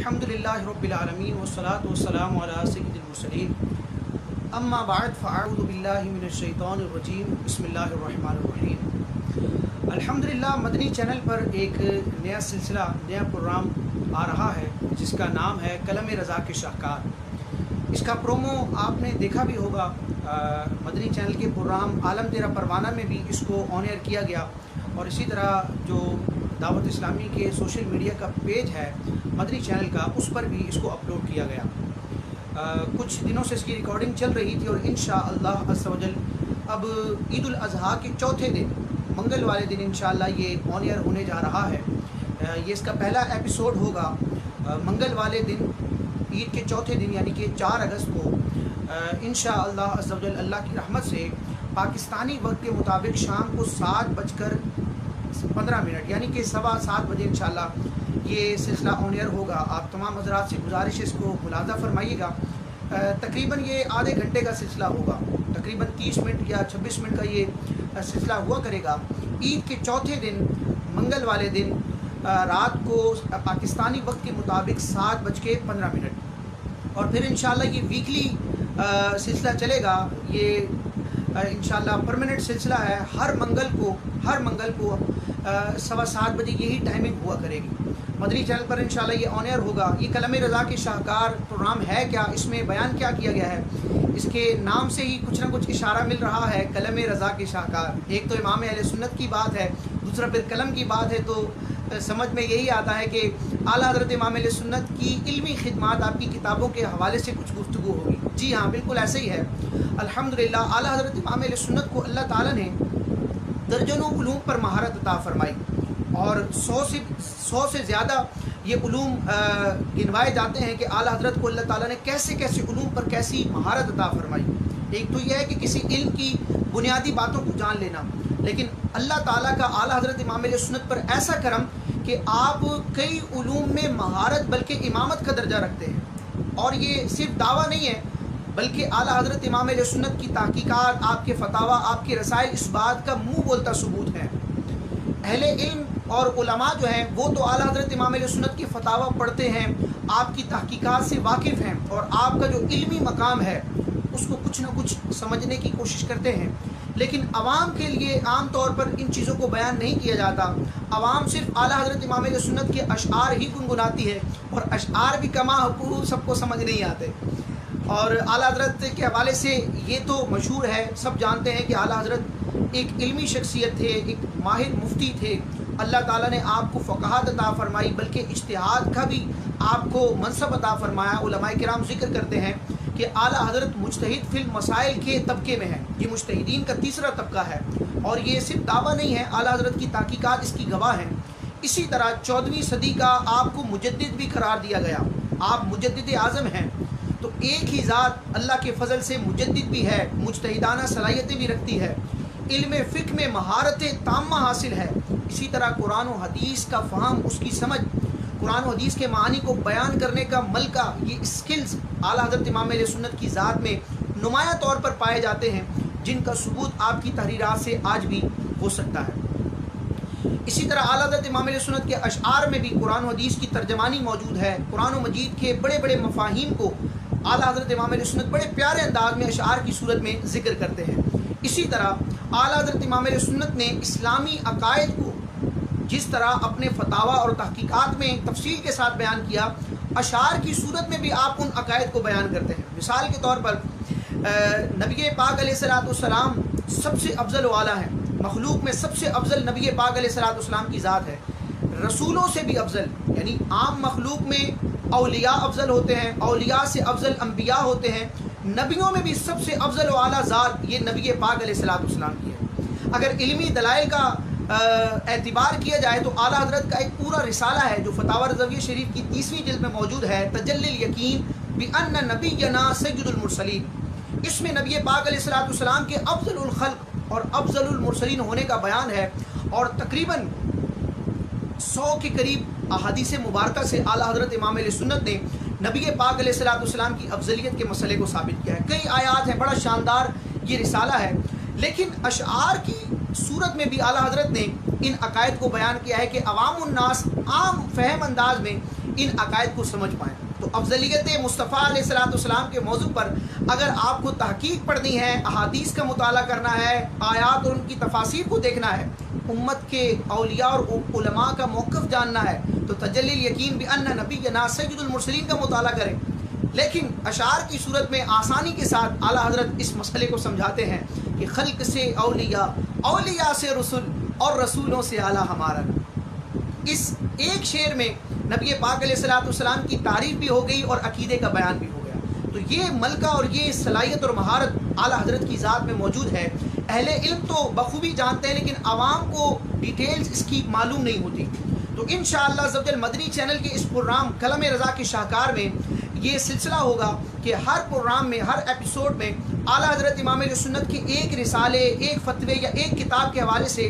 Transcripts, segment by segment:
अल्हम्दुलिल्लाहि रब्बिल आलमीन वस्सलातु वस्सलामु अला सय्यिदिल मुरसलीन अम्मा बाद फ़अऊज़ु बिल्लाहि मिनश शैतानिर रजीम बिस्मिल्लाहिर रहमानिर रहीम। अल्हम्दुलिल्लाह, मदनी चैनल पर एक नया सिलसिला, नया प्रोग्राम आ रहा है जिसका नाम है कलम रज़ा के शाहकार। इसका प्रोमो आपने देखा भी होगा, मदनी चैनल के प्रोग्राम आलम तेरा परवाना में भी इसको ऑन एयर किया गया, और इसी तरह जो दावत इस्लामी के सोशल मीडिया का पेज है मदनी चैनल का, उस पर भी इसको अपलोड किया गया। कुछ दिनों से इसकी रिकॉर्डिंग चल रही थी और इंशाअल्लाह अज़्ज़ा वजल अब ईद उल अज़हा के चौथे दिन, मंगल वाले दिन इंशाअल्लाह ये ऑन एयर होने जा रहा है। ये इसका पहला एपिसोड होगा मंगल वाले दिन, ईद के चौथे दिन यानी कि 4 अगस्त को इंशाअल्लाह अज़्ज़ा वजल अल्लाह की रहमत से पाकिस्तानी वक्त के मुताबिक शाम को 7:15 यानी कि 7:15 बजे इंशाअल्लाह ये सिलसिला ऑन एयर होगा। आप तमाम हज़रात से गुजारिश है इसको मुलाज़ा फरमाइएगा। तकरीबन ये आधे घंटे का सिलसिला होगा, तकरीबन 30 मिनट या 26 मिनट का ये सिलसिला हुआ करेगा। ईद के चौथे दिन, मंगल वाले दिन रात को पाकिस्तानी वक्त के मुताबिक 7:15, और फिर इंशाअल्लाह ये वीकली सिलसिला चलेगा। ये इंशाअल्लाह परमानेंट सिलसिला है। हर मंगल को 7:15 बजे यही टाइमिंग हुआ करेगी। मदनी चैनल पर इंशाअल्लाह ये ऑन एयर होगा। ये कलम रज़ा के शाहकार प्रोग्राम है क्या, इसमें बयान क्या किया गया है, इसके नाम से ही कुछ ना कुछ इशारा मिल रहा है। कलम रज़ा के शाहकार, एक तो इमाम अहले सुन्नत की बात है, दूसरा फिर कलम की बात है, तो समझ में यही आता है कि आला हज़रत इमाम अहले सुन्नत की इल्मी खिदमात आपकी किताबों के हवाले से कुछ गुफ्तगू होगी। जी हाँ, बिल्कुल ऐसे ही है। अल्हम्दुलिल्लाह, आला हज़रत इमाम अहले सुन्नत को अल्लाह ताला ने दर्जनों उलूम पर महारत अता फरमाई, और 100 से ज़्यादा ये उलूम गिनवाए जाते हैं कि आला हज़रत को अल्लाह ताला ने कैसे कैसे उलूम पर कैसी महारत अता फरमाई। एक तो यह है कि किसी इल्म की बुनियादी बातों को जान लेना, लेकिन अल्लाह ताला का आला हज़रत इमाम अहले सुन्नत पर ऐसा करम कि आप कई उलूम में महारत बल्कि इमामत का दर्जा रखते हैं। और ये सिर्फ दावा नहीं है, बल्कि आला हज़रत इमाम अहले सुन्नत की तहकीकात, आपके फतावा, आपके रसाइल इस बात का मुँह बोलता सबूत है। अहले इल्म और उलमा जो हैं वो तो आला हज़रत इमाम अहले सुन्नत के फतावा पढ़ते हैं, आपकी तहकीकात से वाकिफ़ हैं, और आपका जो इल्मी मकाम है उसको कुछ ना कुछ समझने की कोशिश करते हैं। लेकिन आवाम के लिए आम तौर पर इन चीज़ों को बयान नहीं किया जाता। आवाम सिर्फ आला हज़रत इमाम अहले सुन्नत के अशआर ही गुनगुनाती है, और अशआर भी कमा हुकूक सबको समझ नहीं आते। और आला हज़रत के हवाले से ये तो मशहूर है, सब जानते हैं कि आला हज़रत एक इल्मी शख्सियत थे, एक माहिर मुफ्ती थे। अल्लाह ताला ने आपको फ़क़ाहत अता फरमाई, बल्कि इज्तिहाद का भी आपको मनसब अता फरमाया। उलमाए किराम ज़िक्र करते हैं कि आला हज़रत मुज्तहिद फिल मसाइल के तबके में है। ये मुज्तहिदीन का तीसरा तबका है, और ये सिर्फ दावा नहीं है, आला हज़रत की तहकीकात इसकी गवाह हैं। इसी तरह 14वीं सदी का आपको मुजद्दिद भी करार दिया गया। आप मुजद्दिद आज़म हैं, तो एक ही ज़ात अल्लाह के फ़ज़ल से मुजद्दिद भी है, मुज्तहिदाना सलाहियतें भी रखती है, इल्म फ़िक़्ह में महारत ताम्मा हासिल है। इसी तरह कुरान व हदीस का फ़हम, उसकी समझ, कुरान व हदीस के मानी को बयान करने का मलका, ये स्किल्स आला हज़रत इमाम अहले सुन्नत की ज़ात में नुमाया तौर पर पाए जाते हैं, जिनका सबूत आपकी तहरीरात से आज भी हो सकता है। इसी तरह आला हज़रत इमाम अहले सुन्नत के अशआर में भी कुरान व हदीस की तर्जमानी मौजूद है। कुरान व मजीद के बड़े बड़े मफ़ाहीम को आला हज़रत इमाम अहले सुन्नत बड़े प्यारे अंदाज में अशआर की सूरत में ज़िक्र करते हैं। इसी तरह आला हज़रत इमाम अहले सुन्नत ने इस्लामी अकायद को जिस तरह अपने फतावा और तहकीकात में तफसील के साथ बयान किया, अशार की सूरत में भी आप उन अकायद को बयान करते हैं। मिसाल के तौर पर नबी पाक अलैहिस्सलाम सबसे अफजल वाला है, मखलूक में सबसे अफजल नबी पाक अलैहिस्सलाम की ज़ात है। रसूलों से भी अफजल, यानी आम मखलूक में औलिया अफजल होते हैं, औलिया से अफजल अम्बिया होते हैं, नबियों में भी सबसे अफजल वाला ज़ात ये नबी पाक अलैहिस्सलाम की है। अगर इल्मी दलाइल का एतबार किया जाए तो आला हज़रत का एक पूरा रिसाला है जो फतावा रज़विया शरीफ की 30वीं जिल्द में मौजूद है, तजल्लिल यकीन बिअन्न नबियना सय्यिदुल मुरसलीन। इसमें नबी पाक अलैहिस्सलाम के अफजलुल खल्क़ और अफजलुल मुरसलीन होने का बयान है, और तकरीबन 100 के करीब अहादीस मुबारका से आला हज़रत इमाम अहले सुन्नत ने नबी पाक अलैहिस्सलाम की अफजलियत के मसले को साबित किया है। कई आयात हैं, बड़ा शानदार ये रिसाला है। लेकिन अशआर की सूरत में भी आला हज़रत ने इन अकायद को बयान किया है कि अवामुन्नास आम फहम अंदाज में ان अकायद को समझ पाएँ। तो अफजलियत मुस्तफ़ा अलैहिस्सलाम के मौजू पर अगर आपको तहकीक पढ़नी है, अहादीस का मुताला करना है, आयात और उनकी तफासीर को देखना है, उम्मत के औलिया और उलमा का मौक़िफ़ जानना है, तो तजल्लिल यकीन बिअन्न नबियना सय्यदुल मुरसलीन का मुताला करें। लेकिन अशार की सूरत में आसानी के साथ आला हज़रत इस मसले को समझाते हैं कि खल्क़ से औलिया, औलिया से रसूल और रसूलों से आला हमारा। इस एक शेर में नबी पाक अलैहिस्सलाम की तारीफ़ भी हो गई और अकीदे का बयान भी हो गया। तो ये मलका और ये सलाहियत और महारत आला हज़रत की ज़ात में मौजूद है। अहले इल्म तो बखूबी जानते हैं, लेकिन आवाम को डिटेल्स इसकी मालूम नहीं होती। तो इंशाअल्लाह ज़वजल मदनी चैनल के इस प्रोग्राम कलम रज़ा के शाहकार में ये सिलसिला होगा कि हर प्रोग्राम में, हर एपिसोड में आला हज़रत इमाम अहले सुन्नत के एक रिसाले, एक फतवे या एक किताब के हवाले से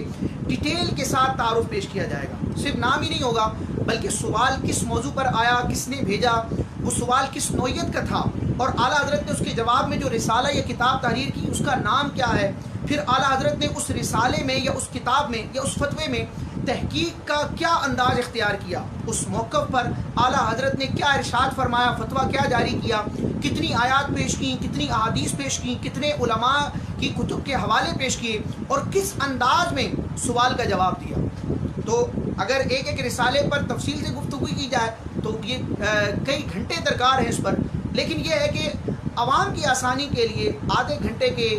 डिटेल के साथ तारुफ पेश किया जाएगा। सिर्फ नाम ही नहीं होगा, बल्कि सवाल किस मौजू पर आया, किसने भेजा, वो सवाल किस नौइयत का था, और आला हज़रत ने उसके जवाब में जो रिसाला या किताब तहरीर की उसका नाम क्या है। फिर आला हज़रत ने उस रिसाले में या उस किताब में या उस फतवे में तहकीक का क्या अंदाज इख्तियार किया, उस मौक़िफ़ पर आला हज़रत ने क्या इरशाद फरमाया, फतवा क्या जारी किया, कितनी आयात पेश की, कितनी अहादीस पेश की, कितने उलमा की कुतुब के हवाले पेश किए और किस अंदाज में सवाल का जवाब दिया। तो अगर एक एक रिसाले पर तफसील से गुफ्तगू की जाए तो ये कई घंटे दरकार हैं इस पर, लेकिन यह है कि आवाम की आसानी के लिए आधे घंटे के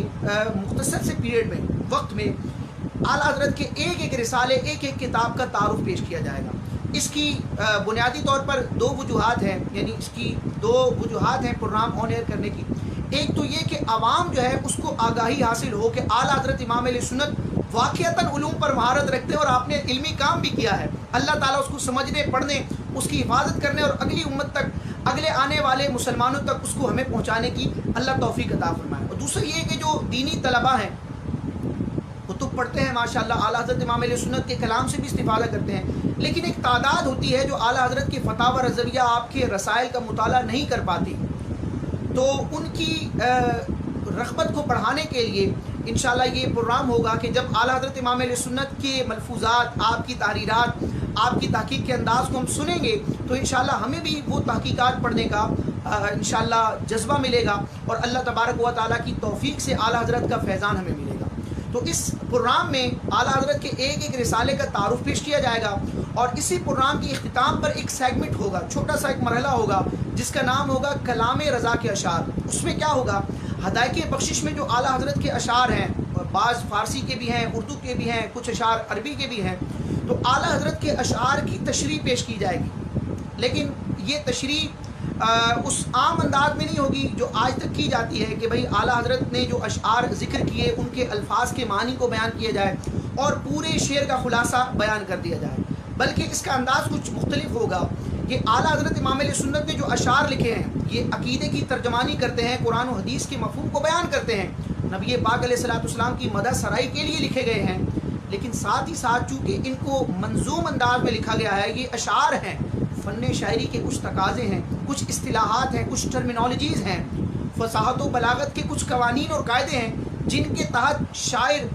मुख्तसर से पीरियड में, वक्त में आला हज़रत के एक एक रिसाले, एक एक किताब का तारुफ पेश किया जाएगा। इसकी बुनियादी तौर पर दो वजूहात हैं, यानी इसकी दो वजूहात हैं प्रोग्राम ऑन एयर करने की। एक तो ये कि आवाम जो है उसको आगाही हासिल हो कि आला हज़रत इमाम अहले सुन्नत वाक़ियतन उलूम पर महारत रखते हैं और आपने इल्मी काम भी किया है। अल्लाह ताला उसको समझने, पढ़ने, उसकी हिफाजत करने और अगली उम्मत तक, अगले आने वाले मुसलमानों तक उसको हमें पहुँचाने की अल्लाह तौफ़ीक़ अता फ़रमाए। और दूसरा ये कि जो दीनी तलबा हैं कुतुब पढ़ते हैं माशाअल्लाह, आला हज़रत इमाम अहले सुन्नत के कलाम से भी इस्तिफ़ादा करते हैं, लेकिन एक तादाद होती है जो आला हज़रत के फ़तावा रज़विया, आपके रसाइल का मुताला नहीं कर पाती। तो उनकी रग़बत को बढ़ाने के लिए इंशाअल्लाह ये प्रोग्राम होगा कि जब आला हज़रत इमाम अहले सुन्नत के मलफूज़ात, आपकी तारीरात, आपकी तहक़ीक़ के अंदाज़ को हम सुनेंगे तो इंशाअल्लाह हमें भी वो तहक़ीक़ात पढ़ने का इंशाअल्लाह जज्बा मिलेगा और अल्लाह तबारक व तआला की तौफ़ीक़ से आला हज़रत का फैज़ान हमें मिलेगा। तो इस प्रोग्राम में आला हज़रत के एक एक रिसाले का तारुफ पेश किया जाएगा और इसी प्रोग्राम के इख्तिताम पर एक सेगमेंट होगा, छोटा सा एक मरहला होगा जिसका नाम होगा कलाम रज़ा के अशार। उसमें क्या होगा, हदायक़ बख्शिश में जो आला हज़रत के अशार हैं, बाज़ फ़ारसी के भी हैं, उर्दू के भी हैं, कुछ अशार अरबी के भी हैं, तो आला हज़रत के अशार की तशरीह पेश की जाएगी। लेकिन ये तशरीह उस आम अंदाज में नहीं होगी जो आज तक की जाती है कि भाई आला हज़रत ने जो अशार ज़िक्र किए उनके अल्फाज के मानी को बयान किया जाए और पूरे शेर का खुलासा बयान कर दिया जाए, बल्कि इसका अंदाज़ कुछ मुख्तलिफ होगा कि आला हज़रत इमाम अहले सुन्नत ने जो अशार लिखे हैं ये अकीदे की तर्जमानी करते हैं, कुरान और हदीस के मफ़हूम को बयान करते हैं, नबी पाक अलैहिस्सलाम की मदह सराई के लिए लिखे गए हैं। लेकिन साथ ही साथ चूँकि इनको मंजूम अंदाज में लिखा गया है, ये अशार हैं, फ़न शायरी के कुछ तकाज़े हैं, कुछ इस्तिलाहात हैं, कुछ टर्मिनोलॉजीज़ हैं, फ़साहत व बलागत के कुछ कवानीन और कायदे हैं जिनके तहत शायर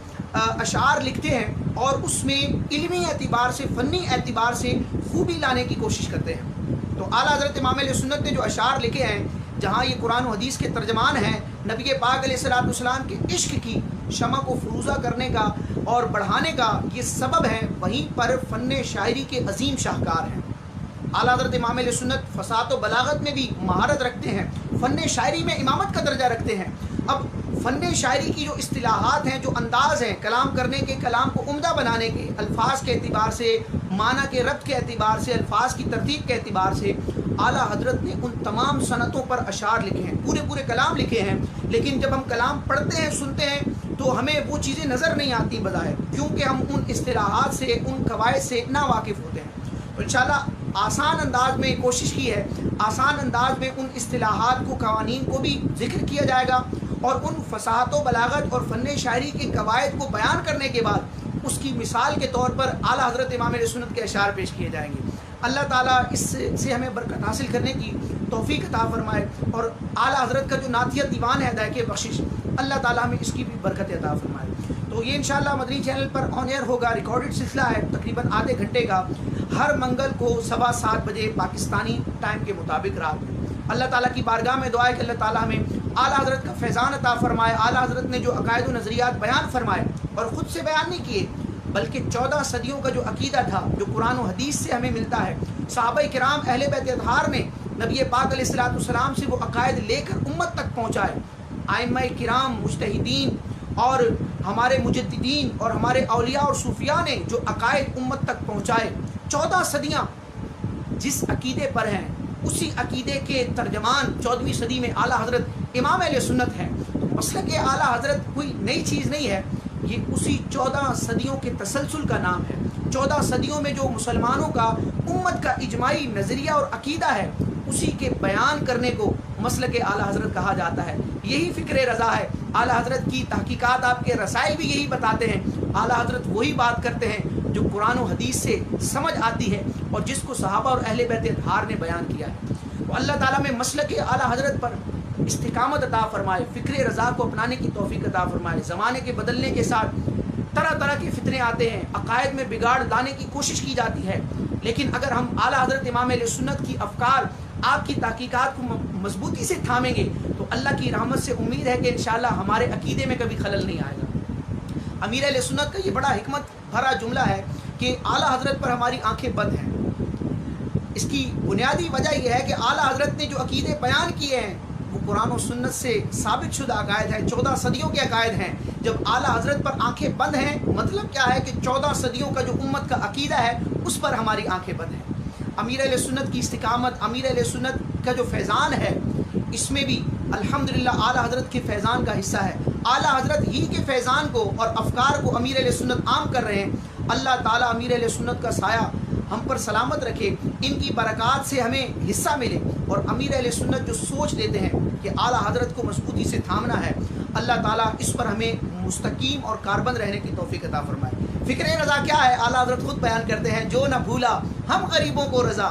अशार लिखते हैं और उसमें इल्मी एतबार से, फ़नी एतबार से खूबी लाने की कोशिश करते हैं। तो आला हज़रत इमाम अहले सुन्नत ने जो अशार लिखे हैं, जहाँ ये कुरान और हदीस के तर्जमान हैं, नबी पाक अलैहिस्सलाम के इश्क की शमा को फ़रूज़ा करने का और बढ़ाने का ये सबब है, वहीं पर फ़न शायरी के अजीम शाहकार हैं। आला हज़रत इमाम अहले सुन्नत फ़साहत व बलागत में भी महारत रखते हैं, फ़न शायरी में इमामत का दर्जा रखते हैं। अब फ़न शायरी की जो इस्तिलाहात हैं, जो अंदाज़ हैं कलाम करने के, कलाम को उम्दा बनाने के, अल्फाज के एतबार से, माना के रब्त के एतबार से, अल्फाज की तरतीब के एतबार से आला हज़रत ने उन तमाम सनतों पर अशार लिखे हैं, पूरे पूरे कलाम लिखे हैं। लेकिन जब हम कलाम पढ़ते हैं, सुनते हैं तो हमें वो चीज़ें नज़र नहीं आती बज़ाहिर, क्योंकि हम उन इस्तिलाहात से, उन कवायद से ना वाकिफ़ होते हैं। तो इंशाअल्लाह आसान अंदाज में कोशिश की है, आसान अंदाज में उन इस्तिलाहात को, कवानीन को भी ज़िक्र किया जाएगा और उन फ़साहत व बलागत और फ़न शायरी के कवायद को बयान करने के बाद उसकी मिसाल के तौर पर आला हज़रत इमाम अहले सुन्नत के अशार पेश किए जाएंगे। अल्लाह ताला इससे हमें बरकत हासिल करने की तौफ़ीक़ अता फ़रमाए और आला हज़रत का जो नातिया दीवान है हदायक़ बख्शिश, अल्लाह ताला हमें इसकी भी बरकत अता फ़रमाए। तो ये इंशाअल्लाह मदनी चैनल पर ऑन एयर होगा, रिकॉर्डेड सिलसिला है, तकरीबन आधे घंटे का। ہر منگل کو 7:15 بجے پاکستانی ٹائم کے مطابق رات میں۔ اللہ تعالیٰ کی بارگاہ میں دعا ہے کہ اللہ تعالیٰ ہمیں اعلیٰ حضرت کا فیضان عطا فرمائے۔ اعلیٰ حضرت نے جو عقائد و نظریات بیان فرمائے، اور خود سے بیان نہیں کیے بلکہ 14 صدیوں کا جو عقیدہ تھا، جو قرآن و حدیث سے ہمیں ملتا ہے، صحابہ کرام اہل بیت اطہار نے نبی پاک علیہ الصلوۃ والسلام سے وہ عقائد لے کر امت تک پہنچائے۔ ائمہ کرام، مجتہدین اور ہمارے مجددین اور ہمارے اولیاء اور صوفیاء نے جو عقائد امت تک پہنچائے، 14 صدیاں جس عقیدے پر ہیں اسی عقیدے کے ترجمان 14ویں صدی میں اعلیٰ حضرت امام اہل سنت ہیں۔ مسلک اعلیٰ حضرت کوئی نئی چیز نہیں ہے، یہ اسی 14 صدیوں کے تسلسل کا نام ہے۔ 14 صدیوں میں جو مسلمانوں کا، امت کا اجماعی نظریہ اور عقیدہ ہے، اسی کے بیان کرنے کو مسلک اعلیٰ حضرت کہا جاتا ہے۔ یہی فکر رضا ہے۔ اعلیٰ حضرت کی تحقیقات، آپ کے رسائل بھی یہی بتاتے ہیں۔ اعلیٰ حضرت وہی بات کرتے ہیں جو قرآن و حدیث سے سمجھ آتی ہے اور جس کو صحابہ اور اہل بیت اطہار نے بیان کیا ہے۔ تو اللہ تعالیٰ میں مسلک اعلیٰ حضرت پر استقامت عطا فرمائے، فکر رضا کو اپنانے کی توفیق عطا فرمائے۔ زمانے کے بدلنے کے ساتھ طرح طرح کے فتنے آتے ہیں، عقائد میں بگاڑ لانے کی کوشش کی جاتی ہے، لیکن اگر ہم اعلیٰ حضرت امام اہل سنت کی افکار، آپ کی تحقیقات کو مضبوطی سے تھامیں گے تو اللہ کی رحمت سے امید ہے کہ انشاءاللہ ہمارے عقیدے میں کبھی خلل نہیں آئے گا۔ امیر اہل سنت کا یہ بڑا حکمت بھرا جملہ ہے کہ اعلیٰ حضرت پر ہماری آنکھیں بند ہیں۔ اس کی بنیادی وجہ یہ ہے کہ اعلیٰ حضرت نے جو عقیدے بیان کیے ہیں وہ قرآن و سنت سے ثابت شدہ عقائد ہیں، 14 صدیوں کے عقائد ہیں۔ جب اعلیٰ حضرت پر آنکھیں بند ہیں، مطلب کیا ہے کہ 14 صدیوں کا جو امت کا عقیدہ ہے اس پر ہماری آنکھیں بند ہیں۔ امیر اہل سنت کی استقامت، امیر اہل سنت کا جو فیضان ہے، اس میں بھی الحمدللہ اعلیٰ حضرت کے فیضان کا حصہ ہے۔ اعلیٰ حضرت ہی کے فیضان کو اور افکار کو امیر اہل سنت عام کر رہے ہیں۔ اللہ تعالیٰ امیر اہل سنت کا سایہ ہم پر سلامت رکھے، ان کی برکات سے ہمیں حصہ ملے، اور امیر اہل سنت جو سوچ لیتے ہیں کہ اعلیٰ حضرت کو مضبوطی سے تھامنا ہے، اللہ تعالیٰ اس پر ہمیں مستقیم اور کاربند رہنے کی توفیق عطا فرمائے۔ فکر رضا کیا ہے؟ اعلیٰ حضرت خود بیان کرتے ہیں، جو نہ بھولا ہم غریبوں کو رضا،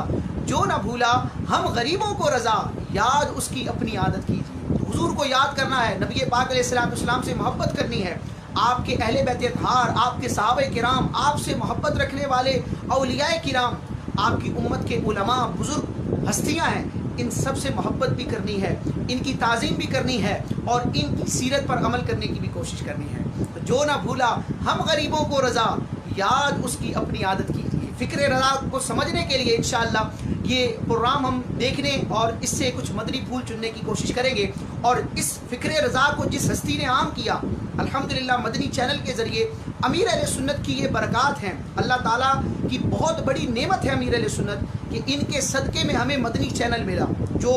جو نہ بھولا ہم غریبوں کو رضا، یاد اس کی اپنی عادت کیجیے۔ حضور کو یاد کرنا ہے، نبی پاک علیہ السلام سے محبت کرنی ہے، آپ کے اہل بیت اطہار، آپ کے صحابہ کرام، آپ سے محبت رکھنے والے اولیاء کرام، آپ کی امت کے علماء، بزرگ ہستیاں ہیں، ان سب سے محبت بھی کرنی ہے، ان کی تعظیم بھی کرنی ہے، اور ان کی سیرت پر عمل کرنے کی بھی کوشش کرنی ہے۔ جو نہ بھولا ہم غریبوں کو رضا، یاد اس کی اپنی عادت کیجیے۔ فکر رضا کو سمجھنے کے لیے انشاءاللہ یہ پروگرام ہم دیکھنے اور اس سے کچھ مدنی پھول چننے کی کوشش کریں گے، اور اس فکر رضا کو جس ہستی نے عام کیا، الحمدللہ مدنی چینل کے ذریعے امیر اہل سنت کی یہ برکات ہیں۔ اللہ تعالیٰ کی بہت بڑی نعمت ہے امیر اہل سنت کہ ان کے صدقے میں ہمیں مدنی چینل ملا، جو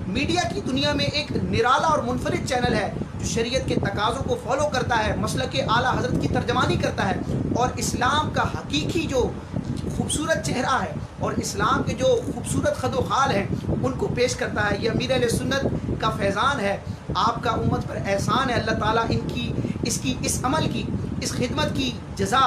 میڈیا کی دنیا میں ایک نرالا اور منفرد چینل ہے، جو شریعت کے تقاضوں کو فالو کرتا ہے، مسلک اعلیٰ حضرت کی ترجمانی کرتا ہے، اور اسلام کا حقیقی جو خوبصورت چہرہ ہے اور اسلام کے جو خوبصورت خد و خال ہیں ان کو پیش کرتا ہے۔ یہ امیر اہل سنت کا فیضان ہے، آپ کا امت پر احسان ہے۔ اللہ تعالیٰ اس عمل کی، اس خدمت کی جزا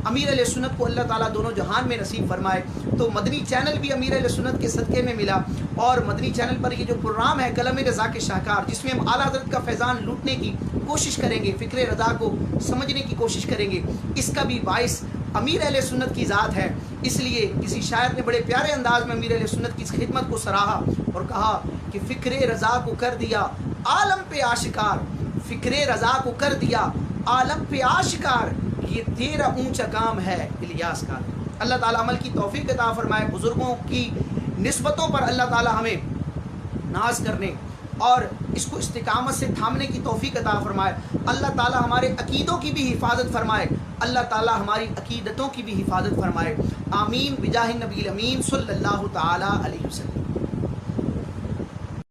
امیر اہل سنت کو اللہ تعالیٰ دونوں جہان میں نصیب فرمائے۔ تو مدنی چینل بھی امیر اہل سنت کے صدقے میں ملا، اور مدنی چینل پر یہ جو پروگرام ہے قلم رضا کے شاہکار، جس میں ہم اعلیٰ حضرت کا فیضان لوٹنے کی کوشش کریں گے، فکر رضا کو سمجھنے کی کوشش کریں گے، اس کا بھی باعث امیر اہل سنت کی ذات ہے۔ اس لیے کسی شاعر نے بڑے پیارے انداز میں امیر اہل سنت کی اس خدمت کو سراہا اور کہا کہ فکر رضا کو کر دیا عالم پہ آشکار، فکر رضا کو کر دیا عالم پہ آشکار، یہ تیرا اونچا کام ہے الیاس کا۔ اللہ تعالیٰ عمل کی توفیق عطا فرمائے، بزرگوں کی نسبتوں پر اللہ تعالیٰ ہمیں ناز کرنے اور اس کو استقامت سے تھامنے کی توفیق عطا فرمائے۔ اللہ تعالیٰ ہمارے عقیدوں کی بھی حفاظت فرمائے، اللہ تعالیٰ ہماری عقیدتوں کی بھی حفاظت فرمائے۔ آمین بجاہ النبی الامین صلی اللہ تعالیٰ علیہ وسلم۔